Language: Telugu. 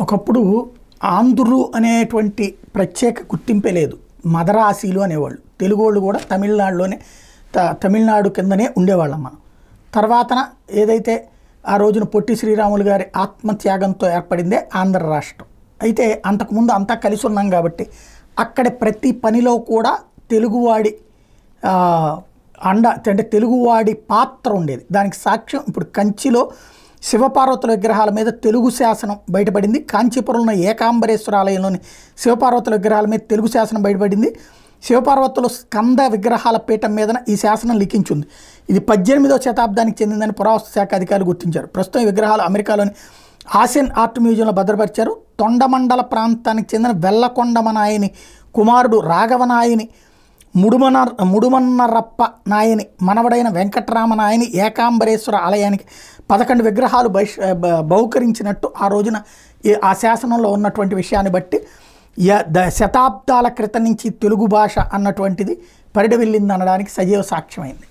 ఒకప్పుడు ఆంధ్రులు అనేటువంటి ప్రత్యేక గుర్తింపే లేదు. మదరాసీలు అనేవాళ్ళు. తెలుగు వాళ్ళు కూడా తమిళనాడులోనే తమిళనాడు కిందనే ఉండేవాళ్ళం మనం. తర్వాతన ఏదైతే ఆ రోజున పొట్టి శ్రీరాములు గారి ఆత్మత్యాగంతో ఏర్పడిందే ఆంధ్ర రాష్ట్రం. అయితే అంతకుముందు అంతా కలిసి ఉన్నాం కాబట్టి అక్కడ ప్రతి పనిలో కూడా తెలుగువాడి అంటే తెలుగువాడి పాత్ర ఉండేది. దానికి సాక్ష్యం ఇప్పుడు కంచిలో శివపార్వతుల విగ్రహాల మీద తెలుగు శాసనం బయటపడింది. కాంచీపురంలో ఏకాంబరేశ్వర ఆలయంలోని శివపార్వతుల విగ్రహాల మీద తెలుగు శాసనం బయటపడింది. శివపార్వతుల స్కంద విగ్రహాల పీఠం మీదన ఈ శాసనం లిఖించింది. ఇది 18వ శతాబ్దానికి చెందిందని పురావస్తు శాఖ అధికారులు గుర్తించారు. ప్రస్తుతం ఈ విగ్రహాలు అమెరికాలోని ఆసియన్ ఆర్ట్ మ్యూజియంలో భద్రపరిచారు. తొండమండల ప్రాంతానికి చెందిన వెల్లకొండమ నాయని కుమారుడు రాఘవనాయని ముడుమన్నరప్ప నాయని మనవడైన వెంకటరామ నాయని ఏకాంబరేశ్వర ఆలయానికి 11 విగ్రహాలు బహుకరించినట్టు ఆ రోజున ఆ శాసనంలో ఉన్నటువంటి విషయాన్ని బట్టి శతాబ్దాల క్రితం నుంచి తెలుగు భాష అన్నటువంటిది పరిడవిల్లింది అనడానికి సజీవ సాక్ష్యమైంది.